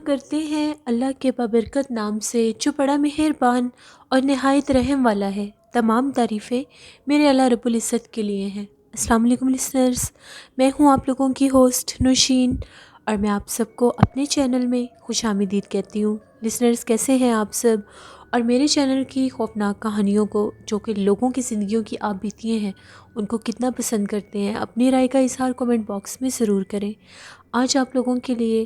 کرتے ہیں اللہ کے بابرکت نام سے جو بڑا مہربان اور نہایت رحم والا ہے۔ تمام تعریفیں میرے اللہ رب العزت کے لیے ہیں۔ السلام علیکم لسنرز، میں ہوں آپ لوگوں کی ہوسٹ نوشین، اور میں آپ سب کو اپنے چینل میں خوش آمدید کہتی ہوں۔ لسنرز کیسے ہیں آپ سب؟ اور میرے چینل کی خوفناک کہانیوں کو جو کہ لوگوں کی زندگیوں کی آپ بیتیاں ہیں ان کو کتنا پسند کرتے ہیں؟ اپنی رائے کا اظہار کمنٹ باکس میں ضرور کریں۔ آج آپ لوگوں کے لیے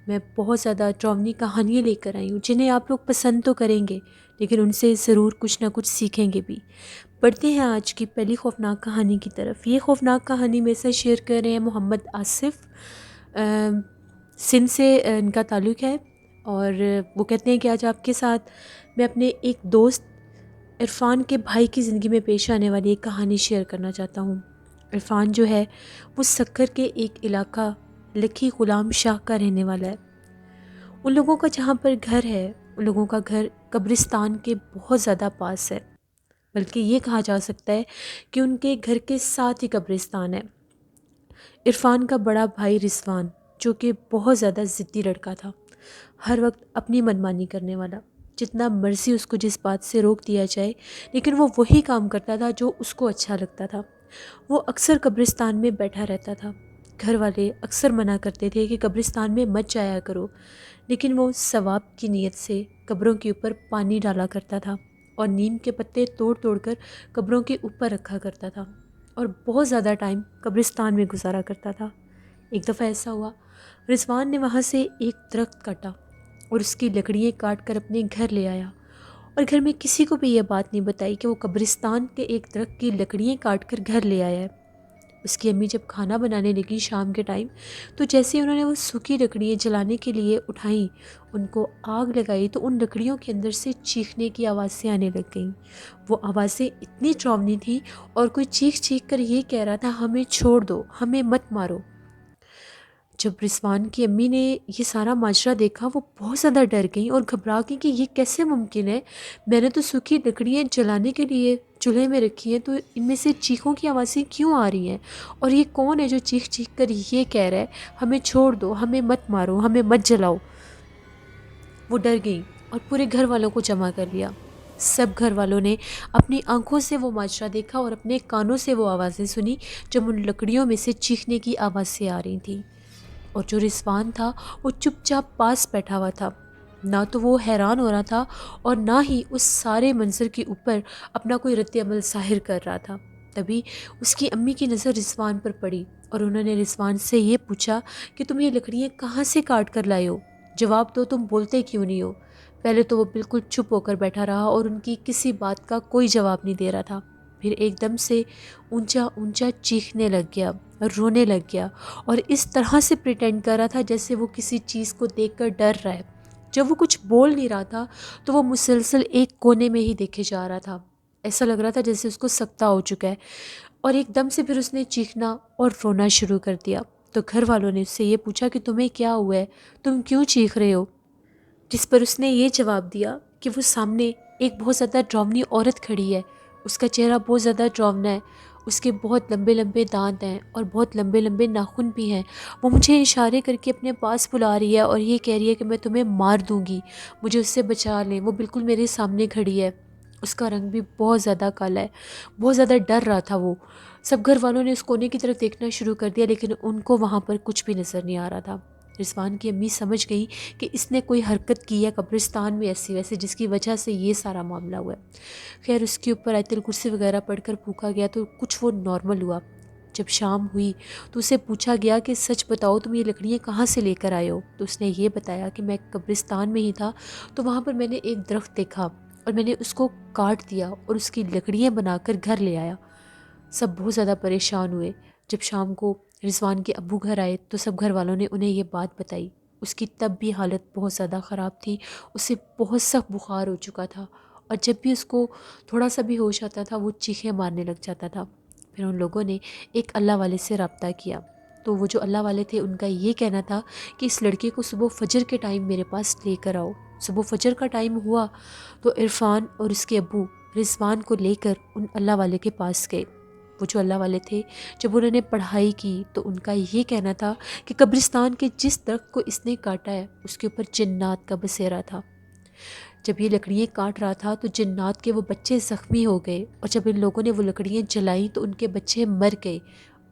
میں بہت زیادہ ڈراؤنی کہانیاں لے کر آئی ہوں جنہیں آپ لوگ پسند تو کریں گے لیکن ان سے ضرور کچھ نہ کچھ سیکھیں گے بھی۔ پڑھتے ہیں آج کی پہلی خوفناک کہانی کی طرف۔ یہ خوفناک کہانی میں سے شیئر کر رہے ہیں محمد آصف، سندھ سے ان کا تعلق ہے، اور وہ کہتے ہیں کہ آج آپ کے ساتھ میں اپنے ایک دوست عرفان کے بھائی کی زندگی میں پیش آنے والی ایک کہانی شیئر کرنا چاہتا ہوں۔ عرفان جو ہے وہ سکر کے ایک علاقہ لکھی غلام شاہ کا رہنے والا ہے۔ ان لوگوں کا جہاں پر گھر ہے، ان لوگوں کا گھر قبرستان کے بہت زیادہ پاس ہے، بلکہ یہ کہا جا سکتا ہے کہ ان کے گھر کے ساتھ ہی قبرستان ہے۔ عرفان کا بڑا بھائی رضوان جو کہ بہت زیادہ ضدی لڑکا تھا، ہر وقت اپنی منمانی کرنے والا، جتنا مرضی اس کو جس بات سے روک دیا جائے لیکن وہ وہی کام کرتا تھا جو اس کو اچھا لگتا تھا۔ وہ اکثر قبرستان میں بیٹھا رہتا تھا۔ گھر والے اکثر منع کرتے تھے کہ قبرستان میں مت جایا کرو، لیکن وہ ثواب کی نیت سے قبروں کے اوپر پانی ڈالا کرتا تھا اور نیم کے پتے توڑ توڑ کر قبروں کے اوپر رکھا کرتا تھا اور بہت زیادہ ٹائم قبرستان میں گزارا کرتا تھا۔ ایک دفعہ ایسا ہوا، رضوان نے وہاں سے ایک درخت کاٹا اور اس کی لکڑیاں کاٹ کر اپنے گھر لے آیا، اور گھر میں کسی کو بھی یہ بات نہیں بتائی کہ وہ قبرستان کے ایک درخت کی لکڑیاں کاٹ کر گھر لے آیا ہے۔ اس کی امی جب کھانا بنانے لگی شام کے ٹائم، تو جیسے انہوں نے وہ سوکھی لکڑیاں جلانے کے لیے اٹھائیں، ان کو آگ لگائی، تو ان لکڑیوں کے اندر سے چیخنے کی آوازیں آنے لگ گئیں۔ وہ آوازیں اتنی ڈراؤنی تھیں اور کوئی چیخ چیخ کر یہ کہہ رہا تھا ہمیں چھوڑ دو، ہمیں مت مارو۔ جب رضوان کی امی نے یہ سارا ماجرا دیکھا، وہ بہت زیادہ ڈر گئیں اور گھبرا گئیں کہ یہ کیسے ممکن ہے، میں نے تو سوکھی لکڑیاں جلانے کے لیے چولہے میں رکھی ہیں، تو ان میں سے چیخوں کی آوازیں کیوں آ رہی ہیں، اور یہ کون ہے جو چیخ چیخ کر یہ کہہ رہا ہے ہمیں چھوڑ دو، ہمیں مت مارو، ہمیں مت جلاؤ۔ وہ ڈر گئیں اور پورے گھر والوں کو جمع کر لیا۔ سب گھر والوں نے اپنی آنکھوں سے وہ ماجرا دیکھا اور اپنے کانوں سے وہ آوازیں سنی جب ان لکڑیوں میں سے چیخنے کی آوازیں آ رہی تھیں۔ اور جو رضوان تھا وہ چپ چاپ پاس بیٹھا ہوا تھا، نہ تو وہ حیران ہو رہا تھا اور نہ ہی اس سارے منظر کے اوپر اپنا کوئی رد عمل ظاہر کر رہا تھا۔ تبھی اس کی امی کی نظر رضوان پر پڑی اور انہوں نے رضوان سے یہ پوچھا کہ تم یہ لکڑیاں کہاں سے کاٹ کر لائے ہو؟ جواب دو، تم بولتے کیوں نہیں ہو؟ پہلے تو وہ بالکل چپ ہو کر بیٹھا رہا اور ان کی کسی بات کا کوئی جواب نہیں دے رہا تھا۔ پھر ایک دم سے اونچا اونچا چیخنے لگ گیا، رونے لگ گیا، اور اس طرح سے پریٹینڈ کر رہا تھا جیسے وہ کسی چیز کو دیکھ کر ڈر رہا ہے۔ جب وہ کچھ بول نہیں رہا تھا تو وہ مسلسل ایک کونے میں ہی دیکھے جا رہا تھا، ایسا لگ رہا تھا جیسے اس کو سکتہ ہو چکا ہے، اور ایک دم سے پھر اس نے چیخنا اور رونا شروع کر دیا۔ تو گھر والوں نے اس سے یہ پوچھا کہ تمہیں کیا ہوا ہے، تم کیوں چیخ رہے ہو؟ جس پر اس نے یہ جواب دیا کہ وہ سامنے ایک بہت زیادہ ڈراؤنی عورت کھڑی ہے، اس کا چہرہ بہت زیادہ ڈراؤنا ہے، اس کے بہت لمبے لمبے دانت ہیں اور بہت لمبے لمبے ناخن بھی ہیں، وہ مجھے اشارے کر کے اپنے پاس بلا رہی ہے اور یہ کہہ رہی ہے کہ میں تمہیں مار دوں گی، مجھے اس سے بچا لیں۔ وہ بالکل میرے سامنے کھڑی ہے، اس کا رنگ بھی بہت زیادہ کالا ہے، بہت زیادہ ڈر رہا تھا وہ۔ سب گھر والوں نے اس کونے کی طرف دیکھنا شروع کر دیا لیکن ان کو وہاں پر کچھ بھی نظر نہیں آ رہا تھا۔ رضوان کی امی سمجھ گئی کہ اس نے کوئی حرکت کی ہے قبرستان میں ایسی ویسے جس کی وجہ سے یہ سارا معاملہ ہوا ہے۔ خیر اس کے اوپر آیت الکرسی وغیرہ پڑھ کر پھونکا گیا تو کچھ وہ نارمل ہوا۔ جب شام ہوئی تو اسے پوچھا گیا کہ سچ بتاؤ تم یہ لکڑیاں کہاں سے لے کر آئے ہو؟ تو اس نے یہ بتایا کہ میں قبرستان میں ہی تھا تو وہاں پر میں نے ایک درخت دیکھا اور میں نے اس کو کاٹ دیا اور اس کی لکڑیاں بنا کر گھر لے آیا۔ سب بہت زیادہ پریشان ہوئے۔ جب شام کو رضوان کے ابو گھر آئے تو سب گھر والوں نے انہیں یہ بات بتائی۔ اس کی تب بھی حالت بہت زیادہ خراب تھی، اسے بہت سخت بخار ہو چکا تھا اور جب بھی اس کو تھوڑا سا بھی ہوش آتا تھا وہ چیخیں مارنے لگ جاتا تھا۔ پھر ان لوگوں نے ایک اللہ والے سے رابطہ کیا تو وہ جو اللہ والے تھے ان کا یہ کہنا تھا کہ اس لڑکے کو صبح فجر کے ٹائم میرے پاس لے کر آؤ۔ صبح فجر کا ٹائم ہوا تو عرفان اور اس کے ابو رضوان کو لے کر ان اللہ والے کے پاس گئے۔ وہ جو اللہ والے تھے، جب انہوں نے پڑھائی کی تو ان کا یہ کہنا تھا کہ قبرستان کے جس درخت کو اس نے کاٹا ہے اس کے اوپر جنات کا بسیرا تھا۔ جب یہ لکڑیاں کاٹ رہا تھا تو جنات کے وہ بچے زخمی ہو گئے، اور جب ان لوگوں نے وہ لکڑیاں جلائیں تو ان کے بچے مر گئے۔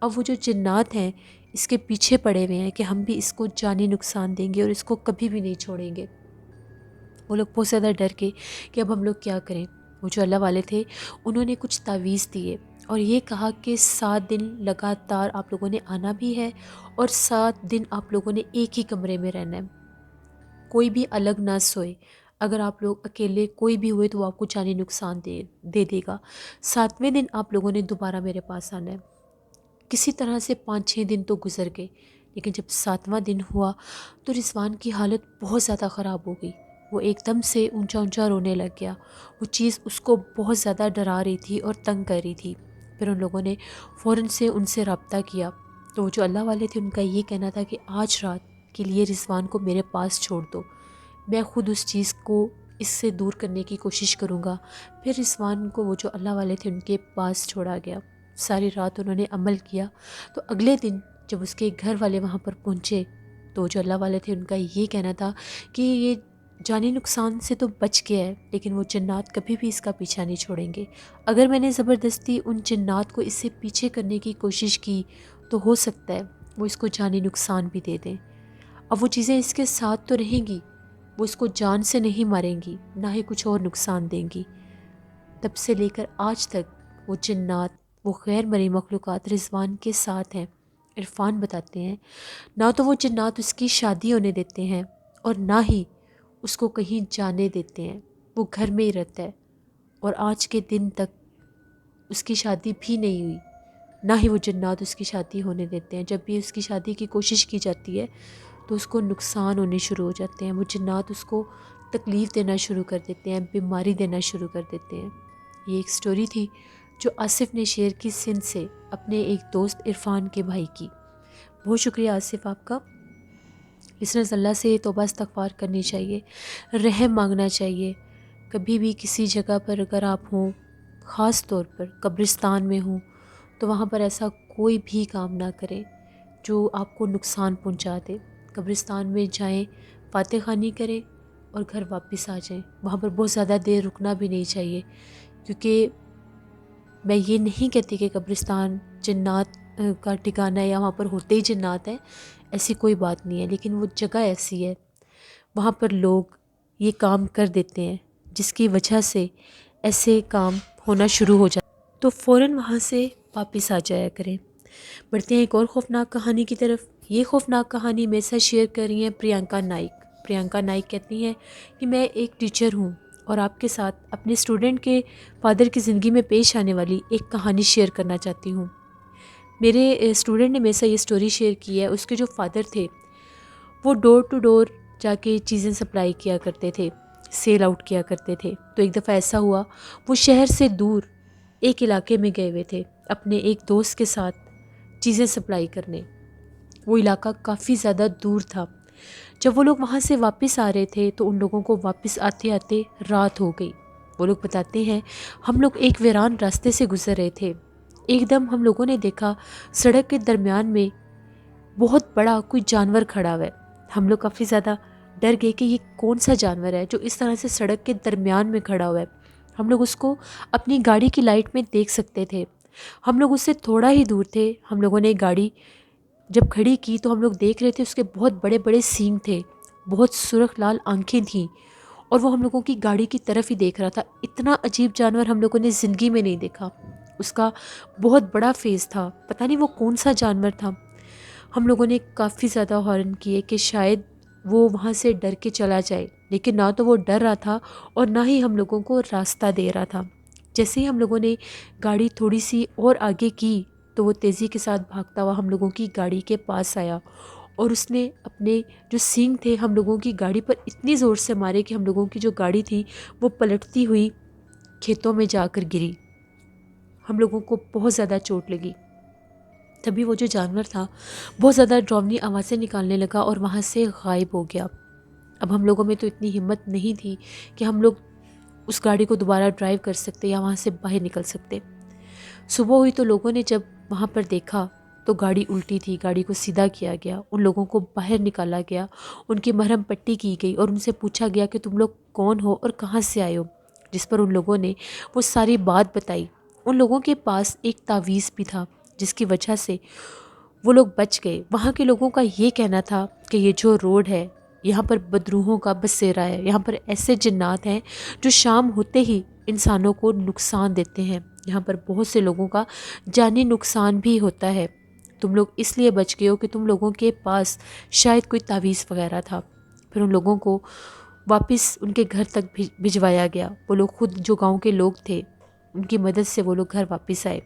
اب وہ جو جنات ہیں اس کے پیچھے پڑے ہوئے ہیں کہ ہم بھی اس کو جانی نقصان دیں گے اور اس کو کبھی بھی نہیں چھوڑیں گے۔ وہ لوگ بہت زیادہ ڈر گئے کہ اب ہم لوگ کیا کریں۔ وہ جو اللہ والے تھے انہوں نے کچھ تعویذ دیے اور یہ کہا کہ 7 دن لگاتار آپ لوگوں نے آنا بھی ہے اور 7 دن آپ لوگوں نے ایک ہی کمرے میں رہنا ہے، کوئی بھی الگ نہ سوئے۔ اگر آپ لوگ اکیلے کوئی بھی ہوئے تو وہ آپ کو جانی نقصان دے دے گا۔ 7ویں دن آپ لوگوں نے دوبارہ میرے پاس آنا ہے۔ کسی طرح سے 5-6 دن تو گزر گئے، لیکن جب 7واں دن ہوا تو رضوان کی حالت بہت زیادہ خراب ہو گئی۔ وہ ایک دم سے اونچا اونچا رونے لگ گیا۔ وہ چیز اس کو بہت زیادہ ڈرا رہی تھی اور تنگ کر رہی تھی۔ پھر ان لوگوں نے فوراً سے ان سے رابطہ کیا، تو وہ جو اللہ والے تھے ان کا یہ کہنا تھا کہ آج رات کے لیے رضوان کو میرے پاس چھوڑ دو، میں خود اس چیز کو اس سے دور کرنے کی کوشش کروں گا۔ پھر رضوان کو وہ جو اللہ والے تھے ان کے پاس چھوڑا گیا۔ ساری رات انہوں نے عمل کیا، تو اگلے دن جب اس کے گھر والے وہاں پر پہنچے تو جو اللہ والے تھے ان کا یہ کہنا تھا کہ یہ جانی نقصان سے تو بچ گیا ہے، لیکن وہ جنات کبھی بھی اس کا پیچھا نہیں چھوڑیں گے۔ اگر میں نے زبردستی ان جنات کو اس سے پیچھے کرنے کی کوشش کی تو ہو سکتا ہے وہ اس کو جانی نقصان بھی دے دیں۔ اب وہ چیزیں اس کے ساتھ تو رہیں گی، وہ اس کو جان سے نہیں ماریں گی، نہ ہی کچھ اور نقصان دیں گی۔ تب سے لے کر آج تک وہ جنات، وہ غیر مرئی مخلوقات رضوان کے ساتھ ہیں۔ عرفان بتاتے ہیں نہ تو وہ جنات اس کی شادی ہونے دیتے ہیں اور نہ ہی اس کو کہیں جانے دیتے ہیں، وہ گھر میں ہی رہتا ہے، اور آج کے دن تک اس کی شادی بھی نہیں ہوئی، نہ ہی وہ جنات اس کی شادی ہونے دیتے ہیں۔ جب بھی اس کی شادی کی کوشش کی جاتی ہے تو اس کو نقصان ہونے شروع ہو جاتے ہیں، وہ جنات اس کو تکلیف دینا شروع کر دیتے ہیں، بیماری دینا شروع کر دیتے ہیں۔ یہ ایک سٹوری تھی جو آصف نے شیئر کی سندھ سے اپنے ایک دوست عرفان کے بھائی کی۔ بہت شکریہ آصف آپ کا۔ لسنرز، اللہ سے توبہ استغفار کرنی چاہیے، رحم مانگنا چاہیے۔ کبھی بھی کسی جگہ پر اگر آپ ہوں، خاص طور پر قبرستان میں ہوں، تو وہاں پر ایسا کوئی بھی کام نہ کریں جو آپ کو نقصان پہنچا دے۔ قبرستان میں جائیں، فاتح خوانی کریں اور گھر واپس آ جائیں۔ وہاں پر بہت زیادہ دیر رکنا بھی نہیں چاہیے، کیونکہ میں یہ نہیں کہتی کہ قبرستان جنات کا ٹھکانہ ہے یا وہاں پر ہوتے ہی جنات ہیں، ایسی کوئی بات نہیں ہے، لیکن وہ جگہ ایسی ہے، وہاں پر لوگ یہ کام کر دیتے ہیں جس کی وجہ سے ایسے کام ہونا شروع ہو جاتے ہیں، تو فوراً وہاں سے واپس آ جایا کریں۔ بڑھتے ہیں ایک اور خوفناک کہانی کی طرف۔ یہ خوفناک کہانی میرے ساتھ شیئر کر رہی ہیں پریانکا نائک۔ پریانکا نائک کہتی ہیں کہ میں ایک ٹیچر ہوں اور آپ کے ساتھ اپنے اسٹوڈنٹ کے فادر کی زندگی میں پیش آنے والی ایک کہانی شیئر کرنا چاہتی ہوں۔ میرے اسٹوڈنٹ نے میرے ساتھ یہ سٹوری شیئر کی ہے۔ اس کے جو فادر تھے وہ ڈور ٹو ڈور جا کے چیزیں سپلائی کیا کرتے تھے، سیل آؤٹ کیا کرتے تھے۔ تو ایک دفعہ ایسا ہوا، وہ شہر سے دور ایک علاقے میں گئے ہوئے تھے اپنے ایک دوست کے ساتھ چیزیں سپلائی کرنے۔ وہ علاقہ کافی زیادہ دور تھا۔ جب وہ لوگ وہاں سے واپس آ رہے تھے تو ان لوگوں کو واپس آتے آتے رات ہو گئی۔ وہ لوگ بتاتے ہیں ہم لوگ ایک ویران راستے سے گزر رہے تھے، ایک دم ہم لوگوں نے دیکھا سڑک کے درمیان میں بہت بڑا کوئی جانور کھڑا ہوا ہے۔ ہم لوگ کافی زیادہ ڈر گئے کہ یہ کون سا جانور ہے جو اس طرح سے سڑک کے درمیان میں کھڑا ہوا ہے۔ ہم لوگ اس کو اپنی گاڑی کی لائٹ میں دیکھ سکتے تھے۔ ہم لوگ اس سے تھوڑا ہی دور تھے، ہم لوگوں نے گاڑی جب کھڑی کی تو ہم لوگ دیکھ رہے تھے اس کے بہت بڑے بڑے سینگ تھے، بہت سرخ لال آنکھیں تھیں، اور وہ ہم لوگوں کی گاڑی کی طرف ہی دیکھ رہا تھا۔ اتنا عجیب جانور ہم لوگوں نے زندگی میں نہیں دیکھا۔ اس کا بہت بڑا فیس تھا، پتہ نہیں وہ کون سا جانور تھا۔ ہم لوگوں نے کافی زیادہ ہارن کیے کہ شاید وہ وہاں سے ڈر کے چلا جائے، لیکن نہ تو وہ ڈر رہا تھا اور نہ ہی ہم لوگوں کو راستہ دے رہا تھا۔ جیسے ہی ہم لوگوں نے گاڑی تھوڑی سی اور آگے کی تو وہ تیزی کے ساتھ بھاگتا ہوا ہم لوگوں کی گاڑی کے پاس آیا، اور اس نے اپنے جو سینگ تھے ہم لوگوں کی گاڑی پر اتنی زور سے مارے کہ ہم لوگوں کی جو گاڑی تھی وہ پلٹتی ہوئی کھیتوں میں جا کر گری۔ ہم لوگوں کو بہت زیادہ چوٹ لگی۔ تبھی وہ جو جانور تھا بہت زیادہ ڈراؤنی آوازیں نکالنے لگا اور وہاں سے غائب ہو گیا۔ اب ہم لوگوں میں تو اتنی ہمت نہیں تھی کہ ہم لوگ اس گاڑی کو دوبارہ ڈرائیو کر سکتے یا وہاں سے باہر نکل سکتے۔ صبح ہوئی تو لوگوں نے جب وہاں پر دیکھا تو گاڑی الٹی تھی، گاڑی کو سیدھا کیا گیا، ان لوگوں کو باہر نکالا گیا، ان کی مرہم پٹی کی گئی اور ان سے پوچھا گیا کہ تم لوگ کون ہو اور کہاں سے آئے ہو، جس پر ان لوگوں نے وہ ساری بات بتائی۔ ان لوگوں کے پاس ایک تعویذ بھی تھا جس کی وجہ سے وہ لوگ بچ گئے۔ وہاں کے لوگوں کا یہ کہنا تھا کہ یہ جو روڈ ہے یہاں پر بدروحوں کا بسیرا ہے، یہاں پر ایسے جنات ہیں جو شام ہوتے ہی انسانوں کو نقصان دیتے ہیں، یہاں پر بہت سے لوگوں کا جانی نقصان بھی ہوتا ہے، تم لوگ اس لیے بچ گئے ہو کہ تم لوگوں کے پاس شاید کوئی تعویذ وغیرہ تھا۔ پھر ان لوگوں کو واپس ان کے گھر تک بھجوایا گیا۔ وہ لوگ خود جو گاؤں کے لوگ تھے ان کی مدد سے وہ لوگ گھر واپس آئے۔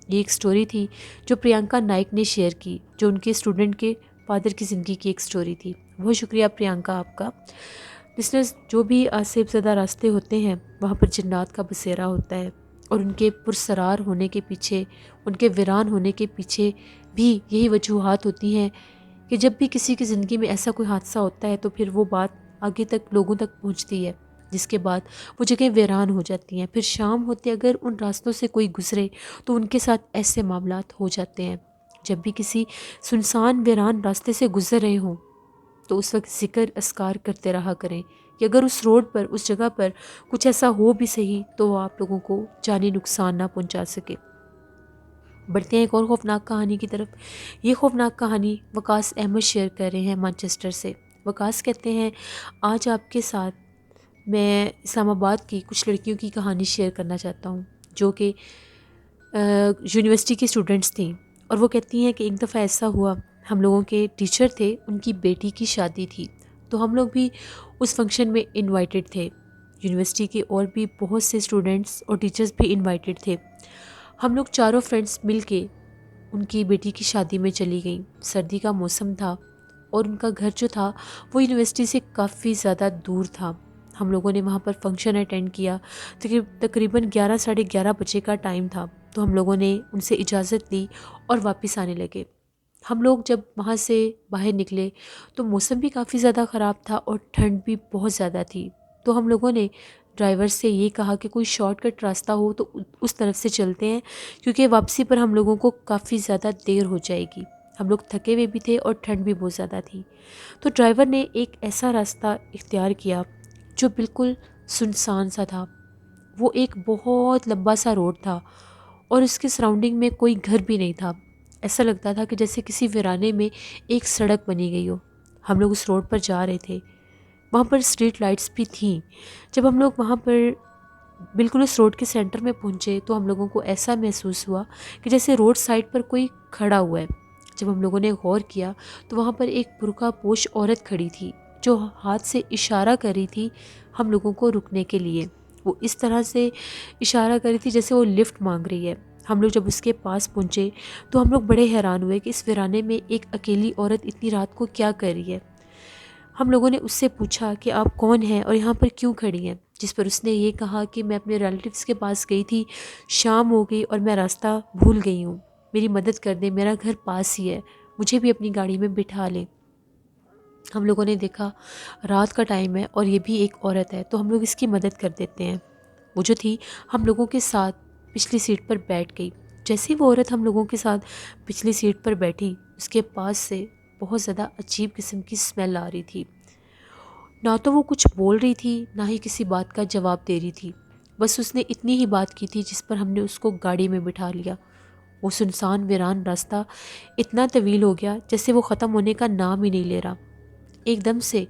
یہ ایک سٹوری تھی جو پریانکا نائک نے شیئر کی، جو ان کے اسٹوڈنٹ کے فادر کی زندگی کی ایک سٹوری تھی۔ بہت شکریہ پریانکا آپ کا۔ لسنرز، جو بھی آسیب زدہ راستے ہوتے ہیں وہاں پر جنات کا بسیرا ہوتا ہے، اور ان کے پرسرار ہونے کے پیچھے، ان کے ویران ہونے کے پیچھے بھی یہی وجوہات ہوتی ہیں کہ جب بھی کسی کی زندگی میں ایسا کوئی حادثہ ہوتا ہے تو پھر وہ بات آگے تک لوگوں تک پہنچتی ہے، جس کے بعد وہ جگہ ویران ہو جاتی ہیں۔ پھر شام ہوتے اگر ان راستوں سے کوئی گزرے تو ان کے ساتھ ایسے معاملات ہو جاتے ہیں۔ جب بھی کسی سنسان ویران راستے سے گزر رہے ہوں تو اس وقت ذکر اذکار کرتے رہا کریں کہ اگر اس روڈ پر، اس جگہ پر کچھ ایسا ہو بھی صحیح تو وہ آپ لوگوں کو جانی نقصان نہ پہنچا سکے۔ بڑھتے ہیں ایک اور خوفناک کہانی کی طرف۔ یہ خوفناک کہانی وقاص احمد شیئر کر رہے ہیں مانچسٹر سے۔ وقاص کہتے ہیں، آج آپ کے ساتھ میں اسلام آباد کی کچھ لڑکیوں کی کہانی شیئر کرنا چاہتا ہوں جو کہ یونیورسٹی کی اسٹوڈنٹس تھیں، اور وہ کہتی ہیں کہ ایک دفعہ ایسا ہوا، ہم لوگوں کے ٹیچر تھے، ان کی بیٹی کی شادی تھی، تو ہم لوگ بھی اس فنکشن میں انوائٹڈ تھے۔ یونیورسٹی کے اور بھی بہت سے اسٹوڈنٹس اور ٹیچرز بھی انوائٹڈ تھے۔ ہم لوگ چاروں فرینڈس مل کے ان کی بیٹی کی شادی میں چلی گئیں۔ سردی کا موسم تھا اور ان کا گھر جو تھا وہ یونیورسٹی سے کافی زیادہ دور تھا۔ ہم لوگوں نے وہاں پر فنکشن اٹینڈ کیا، تقریباً 11 ساڑھے 11 بجے کا ٹائم تھا، تو ہم لوگوں نے ان سے اجازت لی اور واپس آنے لگے۔ ہم لوگ جب وہاں سے باہر نکلے تو موسم بھی کافی زیادہ خراب تھا اور ٹھنڈ بھی بہت زیادہ تھی، تو ہم لوگوں نے ڈرائیور سے یہ کہا کہ کوئی شارٹ کٹ راستہ ہو تو اس طرف سے چلتے ہیں، کیونکہ واپسی پر ہم لوگوں کو کافی زیادہ دیر ہو جائے گی۔ ہم لوگ تھکے ہوئے بھی تھے اور ٹھنڈ بھی بہت زیادہ تھی، تو ڈرائیور نے ایک ایسا راستہ اختیار کیا جو بالکل سنسان سا تھا۔ وہ ایک بہت لمبا سا روڈ تھا اور اس کے سراؤنڈنگ میں کوئی گھر بھی نہیں تھا۔ ایسا لگتا تھا کہ جیسے کسی ویرانے میں ایک سڑک بنی گئی ہو۔ ہم لوگ اس روڈ پر جا رہے تھے، وہاں پر اسٹریٹ لائٹس بھی تھیں۔ جب ہم لوگ وہاں پر بالکل اس روڈ کے سینٹر میں پہنچے تو ہم لوگوں کو ایسا محسوس ہوا کہ جیسے روڈ سائڈ پر کوئی کھڑا ہوا ہے۔ جب ہم لوگوں نے غور کیا تو وہاں پر ایک برقع پوش عورت کھڑی تھی جو ہاتھ سے اشارہ کر رہی تھی ہم لوگوں کو رکنے کے لیے۔ وہ اس طرح سے اشارہ کر رہی تھی جیسے وہ لفٹ مانگ رہی ہے۔ ہم لوگ جب اس کے پاس پہنچے تو ہم لوگ بڑے حیران ہوئے کہ اس ویرانے میں ایک اکیلی عورت اتنی رات کو کیا کر رہی ہے۔ ہم لوگوں نے اس سے پوچھا کہ آپ کون ہیں اور یہاں پر کیوں کھڑی ہیں، جس پر اس نے یہ کہا کہ میں اپنے ریلیٹیوز کے پاس گئی تھی، شام ہو گئی اور میں راستہ بھول گئی ہوں، میری مدد کر دیں، میرا گھر پاس ہی ہے، مجھے بھی اپنی گاڑی میں بٹھا لیں۔ ہم لوگوں نے دیکھا رات کا ٹائم ہے اور یہ بھی ایک عورت ہے، تو ہم لوگ اس کی مدد کر دیتے ہیں۔ وہ جو تھی ہم لوگوں کے ساتھ پچھلی سیٹ پر بیٹھ گئی۔ جیسے وہ عورت ہم لوگوں کے ساتھ پچھلی سیٹ پر بیٹھی، اس کے پاس سے بہت زیادہ عجیب قسم کی اسمیل آ رہی تھی۔ نہ تو وہ کچھ بول رہی تھی نہ ہی کسی بات کا جواب دے رہی تھی، بس اس نے اتنی ہی بات کی تھی جس پر ہم نے اس کو گاڑی میں بٹھا لیا۔ وہ سنسان ویران راستہ اتنا طویل ہو گیا جیسے وہ ختم ہونے کا نام ہی نہیں لے رہا۔ ایک دم سے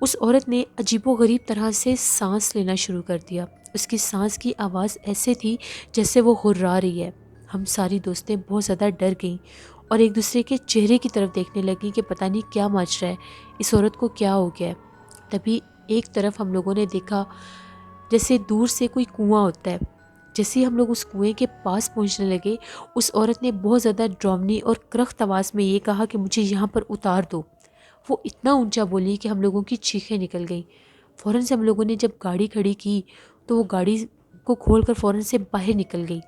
اس عورت نے عجیب و غریب طرح سے سانس لینا شروع کر دیا۔ اس کی سانس کی آواز ایسے تھی جیسے وہ ہررا رہی ہے۔ ہم ساری دوستیں بہت زیادہ ڈر گئیں اور ایک دوسرے کے چہرے کی طرف دیکھنے لگیں کہ پتہ نہیں کیا ماجرا ہے، اس عورت کو کیا ہو گیا ہے۔ تبھی ایک طرف ہم لوگوں نے دیکھا جیسے دور سے کوئی کنواں ہوتا ہے۔ جیسے ہی ہم لوگ اس کنویں کے پاس پہنچنے لگے، اس عورت نے بہت زیادہ ڈراؤنی اور کرخت آواز میں یہ کہا کہ مجھے یہاں پر اتار دو۔ وہ اتنا اونچا بولی کہ ہم لوگوں کی چیخیں نکل گئیں۔ فوراً سے ہم لوگوں نے جب گاڑی کھڑی کی تو وہ گاڑی کو کھول کر فوراً سے باہر نکل گئی۔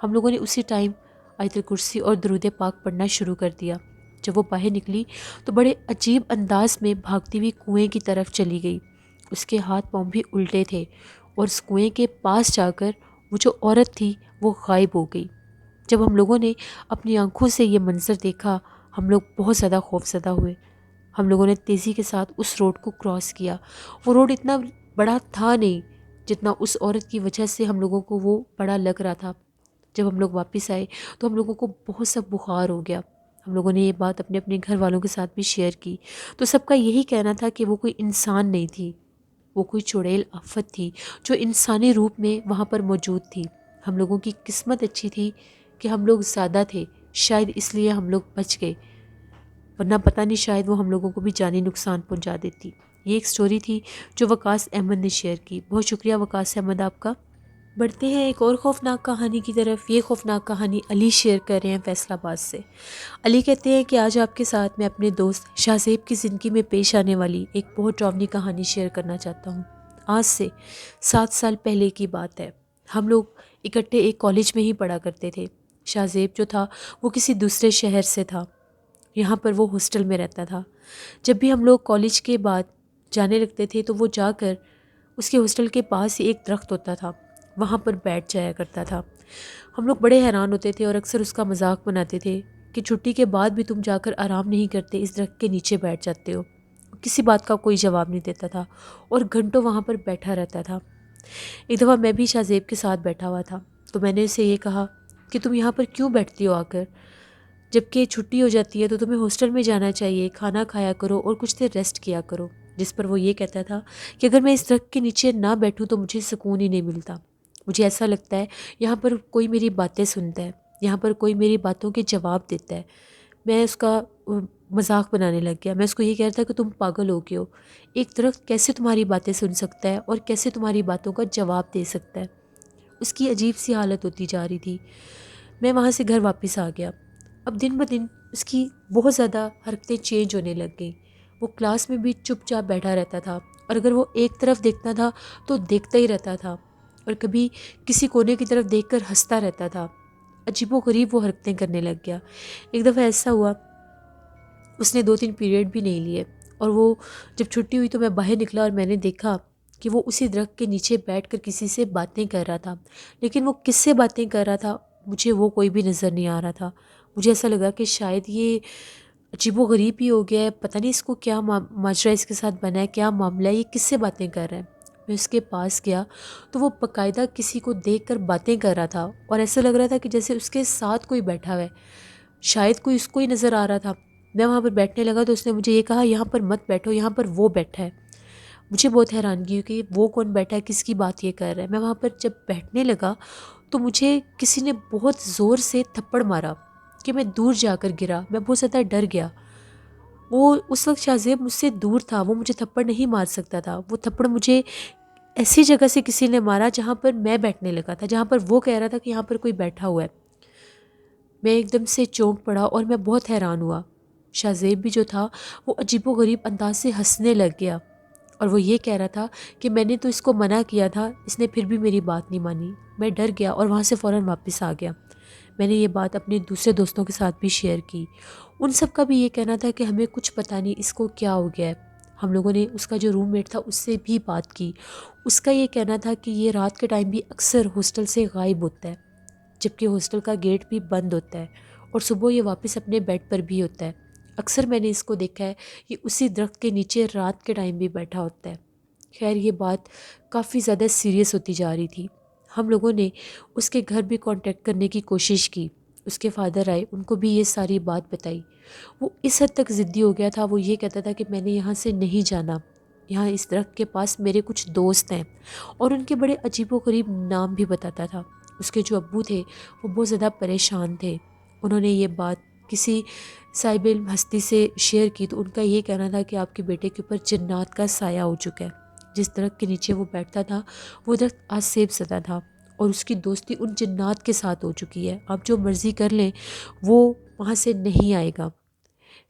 ہم لوگوں نے اسی ٹائم آیت الکرسی اور درود پاک پڑھنا شروع کر دیا۔ جب وہ باہر نکلی تو بڑے عجیب انداز میں بھاگتی ہوئی کنویں کی طرف چلی گئی۔ اس کے ہاتھ پاؤں بھی الٹے تھے اور اس کنویں کے پاس جا کر وہ جو عورت تھی وہ غائب ہو گئی۔ جب ہم لوگوں نے اپنی آنکھوں سے یہ منظر دیکھا ہم لوگ بہت زیادہ خوفزدہ ہوئے۔ ہم لوگوں نے تیزی کے ساتھ اس روڈ کو کراس کیا۔ وہ روڈ اتنا بڑا تھا نہیں جتنا اس عورت کی وجہ سے ہم لوگوں کو وہ بڑا لگ رہا تھا۔ جب ہم لوگ واپس آئے تو ہم لوگوں کو بہت سا بخار ہو گیا۔ ہم لوگوں نے یہ بات اپنے اپنے گھر والوں کے ساتھ بھی شیئر کی تو سب کا یہی کہنا تھا کہ وہ کوئی انسان نہیں تھی، وہ کوئی چڑیل آفت تھی جو انسانی روپ میں وہاں پر موجود تھی۔ ہم لوگوں کی قسمت اچھی تھی کہ ہم لوگ زیادہ تھے، شاید اس لیے ہم لوگ بچ گئے، ورنہ پتہ نہیں شاید وہ ہم لوگوں کو بھی جانی نقصان پہنچا دیتی۔ یہ ایک سٹوری تھی جو وقاص احمد نے شیئر کی۔ بہت شکریہ وقاص احمد آپ کا۔ بڑھتے ہیں ایک اور خوفناک کہانی کی طرف۔ یہ خوفناک کہانی علی شیئر کر رہے ہیں فیصل آباد سے۔ علی کہتے ہیں کہ آج آپ کے ساتھ میں اپنے دوست شاہ زیب کی زندگی میں پیش آنے والی ایک بہت ڈراؤنی کہانی شیئر کرنا چاہتا ہوں۔ آج سے 7 سال پہلے کی بات ہے۔ ہم لوگ اکٹھے ایک کالج میں ہی پڑھا کرتے تھے۔ شاہ زیب جو تھا وہ کسی دوسرے شہر سے تھا، یہاں پر وہ ہاسٹل میں رہتا تھا۔ جب بھی ہم لوگ کالج کے بعد جانے لگتے تھے تو وہ جا کر اس کے ہاسٹل کے پاس ہی ایک درخت ہوتا تھا، وہاں پر بیٹھ جایا کرتا تھا۔ ہم لوگ بڑے حیران ہوتے تھے اور اکثر اس کا مذاق بناتے تھے کہ چھٹی کے بعد بھی تم جا کر آرام نہیں کرتے، اس درخت کے نیچے بیٹھ جاتے ہو۔ کسی بات کا کوئی جواب نہیں دیتا تھا اور گھنٹوں وہاں پر بیٹھا رہتا تھا۔ ایک دفعہ میں بھی شاہ زیب کے ساتھ بیٹھا ہوا تھا تو میں نے اسے یہ کہا کہ تم یہاں پر کیوں بیٹھتی ہو آ کر؟ جب کہ چھٹی ہو جاتی ہے تو تمہیں ہاسٹل میں جانا چاہیے، کھانا کھایا کرو اور کچھ دیر ریسٹ کیا کرو۔ جس پر وہ یہ کہتا تھا کہ اگر میں اس درخت کے نیچے نہ بیٹھوں تو مجھے سکون ہی نہیں ملتا، مجھے ایسا لگتا ہے یہاں پر کوئی میری باتیں سنتا ہے، یہاں پر کوئی میری باتوں کے جواب دیتا ہے۔ میں اس کا مذاق بنانے لگ گیا۔ میں اس کو یہ کہہ رہا تھا کہ تم پاگل ہو گئے ہو، ایک درخت کیسے تمہاری باتیں سن سکتا ہے اور کیسے تمہاری باتوں کا جواب دے سکتا ہے؟ اس کی عجیب سی حالت ہوتی جا رہی تھی۔ میں وہاں سے گھر واپس آ گیا۔ اب دن بدن اس کی بہت زیادہ حرکتیں چینج ہونے لگ گئیں۔ وہ کلاس میں بھی چپ چاپ بیٹھا رہتا تھا اور اگر وہ ایک طرف دیکھتا تھا تو دیکھتا ہی رہتا تھا اور کبھی کسی کونے کی طرف دیکھ کر ہنستا رہتا تھا۔ عجیب و غریب وہ حرکتیں کرنے لگ گیا۔ ایک دفعہ ایسا ہوا اس نے 2-3 پیریڈ بھی نہیں لیے اور وہ جب چھٹی ہوئی تو میں باہر نکلا اور میں نے دیکھا کہ وہ اسی درخت کے نیچے بیٹھ کر کسی سے باتیں کر رہا تھا، لیکن وہ کس سے باتیں کر رہا تھا مجھے وہ کوئی بھی نظر نہیں آ رہا تھا۔ مجھے ایسا لگا کہ شاید یہ عجیب و غریب ہی ہو گیا ہے، پتہ نہیں اس کو کیا ماجرا اس کے ساتھ بنا ہے، کیا معاملہ ہے، یہ کس سے باتیں کر رہا ہے۔ میں اس کے پاس گیا تو وہ باقاعدہ کسی کو دیکھ کر باتیں کر رہا تھا اور ایسا لگ رہا تھا کہ جیسے اس کے ساتھ کوئی بیٹھا ہوا ہے، شاید کوئی اس کو ہی نظر آ رہا تھا۔ میں وہاں پر بیٹھنے لگا تو اس نے مجھے یہ کہا یہاں پر مت بیٹھو، یہاں پر وہ بیٹھا ہے۔ مجھے بہت حیرانگی ہوئی کہ وہ کون بیٹھا ہے، کس کی بات یہ کر رہا ہے۔ میں وہاں پر جب بیٹھنے لگا تو مجھے کسی نے بہت زور سے تھپڑ مارا کہ میں دور جا کر گرا۔ میں بہت زیادہ ڈر گیا۔ وہ اس وقت شاہ زیب مجھ سے دور تھا، وہ مجھے تھپڑ نہیں مار سکتا تھا۔ وہ تھپڑ مجھے ایسی جگہ سے کسی نے مارا جہاں پر میں بیٹھنے لگا تھا، جہاں پر وہ کہہ رہا تھا کہ یہاں پر کوئی بیٹھا ہوا ہے۔ میں ایک دم سے چونک پڑا اور میں بہت حیران ہوا۔ شاہ زیب بھی جو تھا وہ عجیب و غریب انداز سے ہنسنے لگ گیا اور وہ یہ کہہ رہا تھا کہ میں نے تو اس کو منع کیا تھا، اس نے پھر بھی میری بات نہیں مانی۔ میں ڈر گیا اور وہاں سے فوراً واپس آ گیا۔ میں نے یہ بات اپنے دوسرے دوستوں کے ساتھ بھی شیئر کی۔ ان سب کا بھی یہ کہنا تھا کہ ہمیں کچھ پتہ نہیں اس کو کیا ہو گیا ہے۔ ہم لوگوں نے اس کا جو روم میٹ تھا اس سے بھی بات کی۔ اس کا یہ کہنا تھا کہ یہ رات کے ٹائم بھی اکثر ہاسٹل سے غائب ہوتا ہے، جبکہ ہاسٹل کا گیٹ بھی بند ہوتا ہے اور صبح یہ واپس اپنے بیڈ پر بھی ہوتا ہے۔ اکثر میں نے اس کو دیکھا ہے یہ اسی درخت کے نیچے رات کے ٹائم بھی بیٹھا ہوتا ہے۔ خیر یہ بات کافی زیادہ سیریس ہوتی جا رہی تھی۔ ہم لوگوں نے اس کے گھر بھی کانٹیکٹ کرنے کی کوشش کی۔ اس کے فادر آئے، ان کو بھی یہ ساری بات بتائی۔ وہ اس حد تک ضدی ہو گیا تھا، وہ یہ کہتا تھا کہ میں نے یہاں سے نہیں جانا، یہاں اس درخت کے پاس میرے کچھ دوست ہیں، اور ان کے بڑے عجیب و غریب نام بھی بتاتا تھا۔ اس کے جو ابو تھے وہ بہت زیادہ پریشان تھے۔ انہوں نے یہ بات کسی صاحب علم ہستی سے شیئر کی تو ان کا یہ کہنا تھا کہ آپ کے بیٹے کے اوپر جنات کا سایہ ہو چکا ہے۔ جس درخت کے نیچے وہ بیٹھتا تھا وہ درخت آج سیب زدہ تھا اور اس کی دوستی ان جنات کے ساتھ ہو چکی ہے۔ آپ جو مرضی کر لیں وہ وہاں سے نہیں آئے گا۔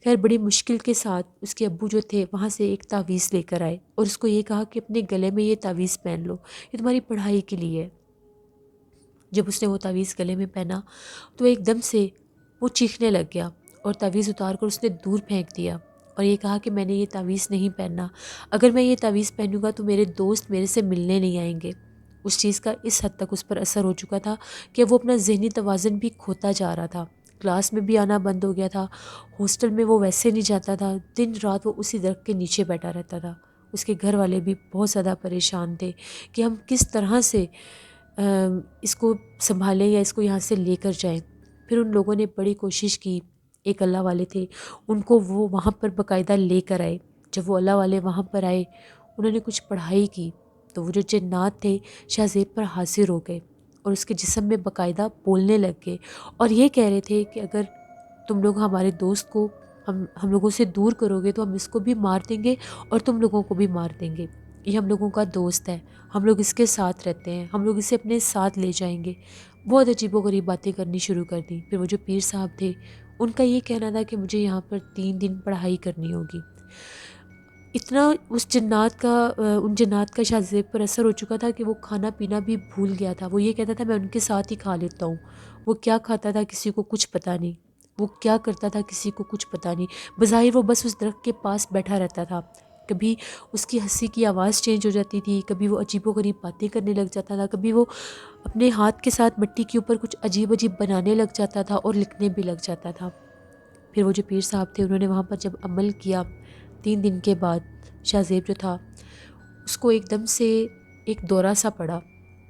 خیر بڑی مشکل کے ساتھ اس کے ابو جو تھے وہاں سے ایک تعویذ لے کر آئے اور اس کو یہ کہا کہ اپنے گلے میں یہ تعویذ پہن لو، یہ تمہاری پڑھائی کے لیے ہے۔ جب اس نے وہ تعویذ گلے میں پہنا تو ایک دم سے وہ چیخنے لگ گیا اور تعویذ اتار کر اس نے دور پھینک دیا اور یہ کہا کہ میں نے یہ تعویذ نہیں پہننا، اگر میں یہ تعویذ پہنوں گا تو میرے دوست میرے سے ملنے نہیں آئیں گے۔ اس چیز کا اس حد تک اس پر اثر ہو چکا تھا کہ وہ اپنا ذہنی توازن بھی کھوتا جا رہا تھا، کلاس میں بھی آنا بند ہو گیا تھا، ہاسٹل میں وہ ویسے نہیں جاتا تھا، دن رات وہ اسی درخت کے نیچے بیٹھا رہتا تھا۔ اس کے گھر والے بھی بہت زیادہ پریشان تھے کہ ہم کس طرح سے اس کو سنبھالیں یا اس کو یہاں سے لے کر جائیں۔ پھر ان لوگوں نے بڑی کوشش کی، ایک اللہ والے تھے، ان کو وہ وہاں پر باقاعدہ لے کر آئے۔ جب وہ اللہ والے وہاں پر آئے، انہوں نے کچھ پڑھائی کی تو وہ جو جنات تھے شاہ زیب پر حاضر ہو گئے اور اس کے جسم میں باقاعدہ بولنے لگ گئے اور یہ کہہ رہے تھے کہ اگر تم لوگ ہمارے دوست کو ہم لوگوں سے دور کرو گے تو ہم اس کو بھی مار دیں گے اور تم لوگوں کو بھی مار دیں گے۔ یہ ہم لوگوں کا دوست ہے، ہم لوگ اس کے ساتھ رہتے ہیں، ہم لوگ اسے اپنے ساتھ لے جائیں گے۔ بہت عجیب و غریب باتیں کرنی شروع کر دیں۔ پھر وہ جو پیر صاحب تھے ان کا یہ کہنا تھا کہ مجھے یہاں پر 3 دن پڑھائی کرنی ہوگی۔ اتنا ان جنات کا شاہ زیب پر اثر ہو چکا تھا کہ وہ کھانا پینا بھی بھول گیا تھا۔ وہ یہ کہتا تھا میں ان کے ساتھ ہی کھا لیتا ہوں۔ وہ کیا کھاتا تھا کسی کو کچھ پتہ نہیں، وہ کیا کرتا تھا کسی کو کچھ پتہ نہیں۔ بظاہر وہ بس اس درخت کے پاس بیٹھا رہتا تھا، کبھی اس کی ہنسی کی آواز چینج ہو جاتی تھی، کبھی وہ عجیب و غریب باتیں کرنے لگ جاتا تھا، کبھی وہ اپنے ہاتھ کے ساتھ مٹی کے اوپر کچھ عجیب عجیب بنانے لگ جاتا تھا اور لکھنے بھی لگ جاتا تھا۔ پھر وہ جو پیر صاحب تھے انہوں نے وہاں پر جب عمل کیا 3 دن کے بعد، شاہ زیب جو تھا اس کو ایک دم سے ایک دورہ سا پڑا،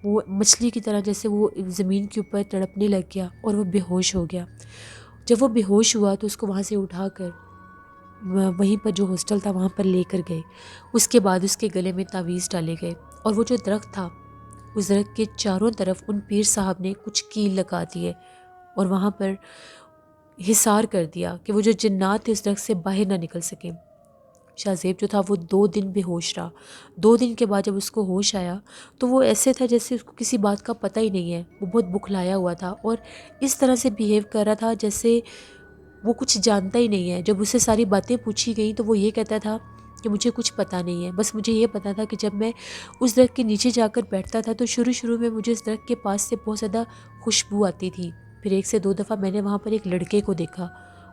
وہ مچھلی کی طرح جیسے وہ زمین کے اوپر تڑپنے لگ گیا اور وہ بے ہوش ہو گیا۔ جب وہ بے ہوش ہوا تو اس کو وہاں سے اٹھا کر وہیں پر جو ہاسٹل تھا وہاں پر لے کر گئے۔ اس کے بعد اس کے گلے میں تعویذ ڈالے گئے اور وہ جو درخت تھا اس درخت کے چاروں طرف ان پیر صاحب نے کچھ کیل لگا دیے اور وہاں پر حصار کر دیا کہ وہ جو جنات تھے اس درخت سے باہر نہ نکل سکیں۔ شاہ زیب جو تھا وہ 2 دن بے ہوش رہا۔ 2 دن کے بعد جب اس کو ہوش آیا تو وہ ایسے تھا جیسے اس کو کسی بات کا پتہ ہی نہیں ہے، وہ بہت بکھلایا ہوا تھا اور اس طرح سے بیہیو کر رہا تھا جیسے وہ کچھ جانتا ہی نہیں ہے۔ جب اسے ساری باتیں پوچھی گئیں تو وہ یہ کہتا تھا کہ مجھے کچھ پتہ نہیں ہے، بس مجھے یہ پتا تھا کہ جب میں اس درخت کے نیچے جا کر بیٹھتا تھا تو شروع میں مجھے اس درخت کے پاس سے بہت زیادہ خوشبو آتی تھی۔ پھر 1 سے 2 دفعہ میں نے وہاں پر ایک لڑکے کو دیکھا،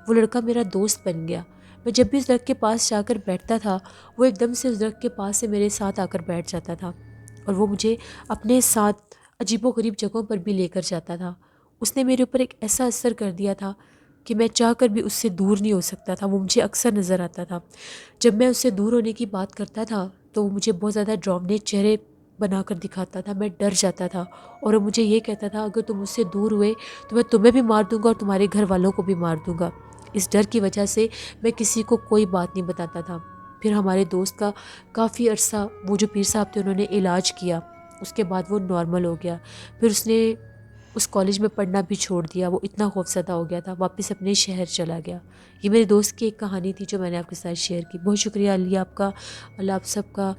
وہ لڑکا میرا دوست بن گیا۔ میں جب بھی اس درخت کے پاس جا کر بیٹھتا تھا وہ ایک دم سے اس درخت کے پاس سے میرے ساتھ آ کر بیٹھ جاتا تھا اور وہ مجھے اپنے ساتھ عجیب و غریب جگہوں پر بھی لے کر جاتا تھا۔ اس نے میرے اوپر ایک ایسا اثر کر دیا تھا کہ میں چاہ کر بھی اس سے دور نہیں ہو سکتا تھا۔ وہ مجھے اکثر نظر آتا تھا، جب میں اس سے دور ہونے کی بات کرتا تھا تو وہ مجھے بہت زیادہ ڈراؤنے چہرے بنا کر دکھاتا تھا، میں ڈر جاتا تھا اور وہ مجھے یہ کہتا تھا اگر تم مجھ سے دور ہوئے تو میں تمہیں بھی مار دوں گا اور تمہارے گھر والوں کو بھی مار دوں گا۔ اس ڈر کی وجہ سے میں کسی کو کوئی بات نہیں بتاتا تھا۔ پھر ہمارے دوست کا کافی عرصہ وہ جو پیر صاحب تھے انہوں نے علاج کیا، اس کے بعد وہ نارمل ہو گیا۔ پھر اس نے اس کالج میں پڑھنا بھی چھوڑ دیا، وہ اتنا خوفزدہ ہو گیا تھا، واپس اپنے شہر چلا گیا۔ یہ میرے دوست کی ایک کہانی تھی جو میں نے آپ کے ساتھ شیئر کی۔ بہت شکریہ علی آپ کا، اللہ آپ سب کا،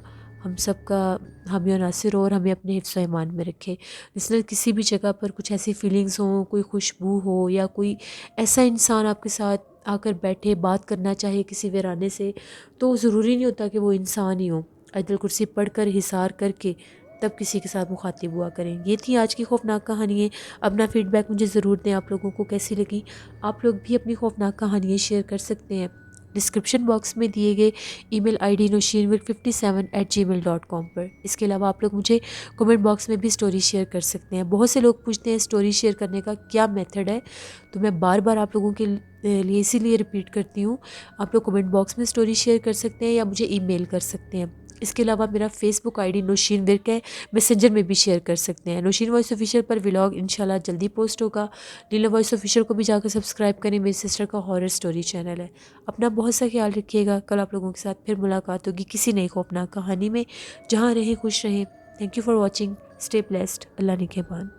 ہم سب کا حامی و ناصر ہو اور ہمیں اپنے حفظ و ایمان میں رکھے۔ اس لیے کسی بھی جگہ پر کچھ ایسی فیلنگز ہوں، کوئی خوشبو ہو یا کوئی ایسا انسان آپ کے ساتھ آ کر بیٹھے بات کرنا چاہے کسی ویرانے سے، تو ضروری نہیں ہوتا کہ وہ انسان ہی ہو۔ آیت الکرسی پڑھ کر حصار کر کے تب کسی کے ساتھ مخاطب ہوا کریں۔ یہ تھی آج کی خوفناک کہانی ہے۔ اپنا فیڈ بیک مجھے ضرور دیں، آپ لوگوں کو کیسی لگی۔ آپ لوگ بھی اپنی خوفناک کہانیاں شیئر کر سکتے ہیں ڈسکرپشن باکس میں دیے گئے ای میل آئی ڈی nosheenwir57@gmail.com پر۔ اس کے علاوہ آپ لوگ مجھے کمنٹ باکس میں بھی سٹوری شیئر کر سکتے ہیں۔ بہت سے لوگ پوچھتے ہیں سٹوری شیئر کرنے کا کیا میتھڈ ہے، تو میں بار بار آپ لوگوں کے لیے اسی لیے ریپیٹ کرتی ہوں، آپ لوگ کمنٹ باکس میں سٹوری شیئر کر سکتے ہیں یا مجھے ای میل کر سکتے ہیں۔ اس کے علاوہ میرا Facebook ID Nosheen work ہے، میسنجر میں بھی شیئر کر سکتے ہیں۔ نوشین وائس آفیشیل پر ولاگ انشاءاللہ جلدی پوسٹ ہوگا۔ لیلا وائس آفیشیل کو بھی جا کر سبسکرائب کریں، میری سسٹر کا ہارر سٹوری چینل ہے۔ اپنا بہت سا خیال رکھیے گا، کل آپ لوگوں کے ساتھ پھر ملاقات ہوگی کسی نئی خوفناک کہانی میں۔ جہاں رہیں خوش رہیں۔ Thank you for watching, stay blessed, اللہ نگہبان۔